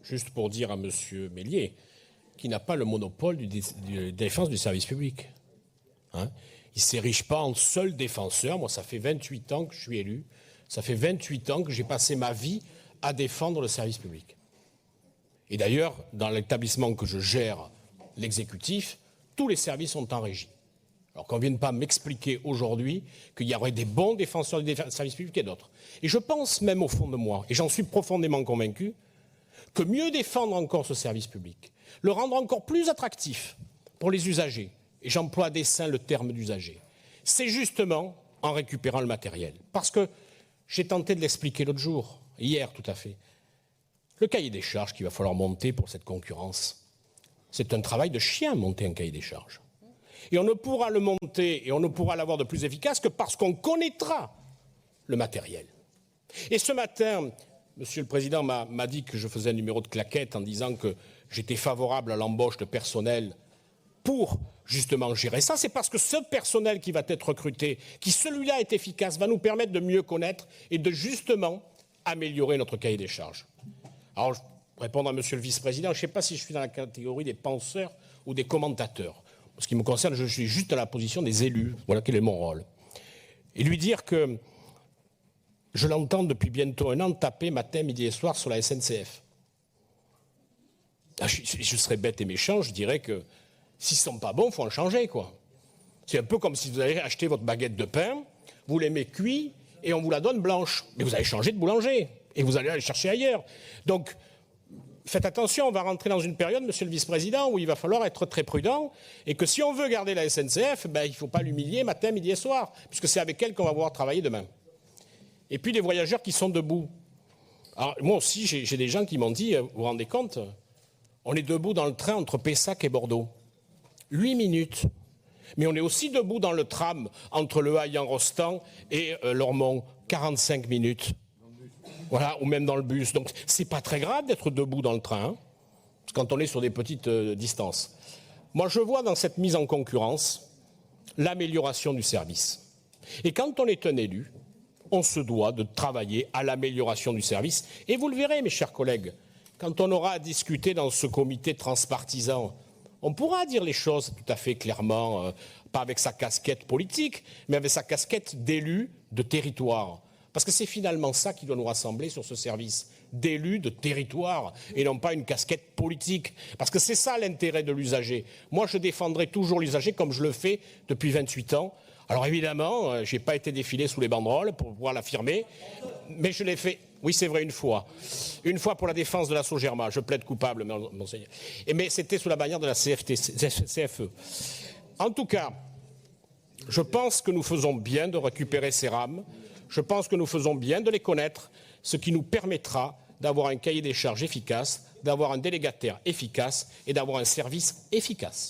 Juste pour dire à M. Meslier qu'il n'a pas le monopole de la défense du service public. Hein, il ne s'érige pas en seul défenseur. Moi, ça fait 28 ans que je suis élu. Ça fait 28 ans que j'ai passé ma vie à défendre le service public. Et d'ailleurs, dans l'établissement que je gère, l'exécutif, tous les services sont en régie. Alors qu'on ne vienne pas m'expliquer aujourd'hui qu'il y aurait des bons défenseurs du service public et d'autres. Et je pense même au fond de moi, et j'en suis profondément convaincu, que mieux défendre encore ce service public, le rendre encore plus attractif pour les usagers, et j'emploie à dessein le terme d'usager, c'est justement en récupérant le matériel. Parce que j'ai tenté de l'expliquer l'autre jour, hier tout à fait, le cahier des charges qu'il va falloir monter pour cette concurrence, c'est un travail de chien, monter un cahier des charges. Et on ne pourra le monter et on ne pourra l'avoir de plus efficace que parce qu'on connaîtra le matériel. Et ce matin, Monsieur le Président m'a dit que je faisais un numéro de claquette en disant que j'étais favorable à l'embauche de personnel pour justement gérer ça. C'est parce que ce personnel qui va être recruté, qui celui-là est efficace, va nous permettre de mieux connaître et de justement améliorer notre cahier des charges. Alors, pour répondre à Monsieur le Vice-président, je ne sais pas si je suis dans la catégorie des penseurs ou des commentateurs. En ce qui me concerne, je suis juste dans la position des élus. Voilà quel est mon rôle. Et lui dire que je l'entends depuis bientôt un an taper matin, midi et soir sur la SNCF. Je serais bête et méchant, je dirais que s'ils ne sont pas bons, il faut en changer, quoi. C'est un peu comme si vous allez acheter votre baguette de pain, vous l'aimez cuit et on vous la donne blanche. Mais vous allez changer de boulanger et vous allez aller chercher ailleurs. Donc, faites attention, on va rentrer dans une période, Monsieur le Vice-président, où il va falloir être très prudent et que si on veut garder la SNCF, il ne faut pas l'humilier matin, midi et soir, puisque c'est avec elle qu'on va pouvoir travailler demain. Et puis les voyageurs qui sont debout. Alors, moi aussi, j'ai des gens qui m'ont dit, vous vous rendez compte, on est debout dans le train entre Pessac et Bordeaux. 8 minutes. Mais on est aussi debout dans le tram entre Le Haillan-Rostand et Lormont. 45 minutes. Voilà, ou même dans le bus. Donc, c'est pas très grave d'être debout dans le train, hein, quand on est sur des petites distances. Moi, je vois dans cette mise en concurrence l'amélioration du service. Et quand on est un élu, on se doit de travailler à l'amélioration du service. Et vous le verrez, mes chers collègues, quand on aura à discuter dans ce comité transpartisan, on pourra dire les choses tout à fait clairement, pas avec sa casquette politique, mais avec sa casquette d'élu de territoire. Parce que c'est finalement ça qui doit nous rassembler sur ce service, d'élus de territoire, et non pas une casquette politique. Parce que c'est ça l'intérêt de l'usager. Moi, je défendrai toujours l'usager comme je le fais depuis 28 ans. Alors évidemment, je n'ai pas été défilé sous les banderoles pour pouvoir l'affirmer, mais je l'ai fait, oui c'est vrai, une fois pour la défense de la Sogerma, je plaide coupable, monseigneur. Mais c'était sous la bannière de la CFE. En tout cas, je pense que nous faisons bien de récupérer ces rames, je pense que nous faisons bien de les connaître, ce qui nous permettra d'avoir un cahier des charges efficace, d'avoir un délégataire efficace et d'avoir un service efficace.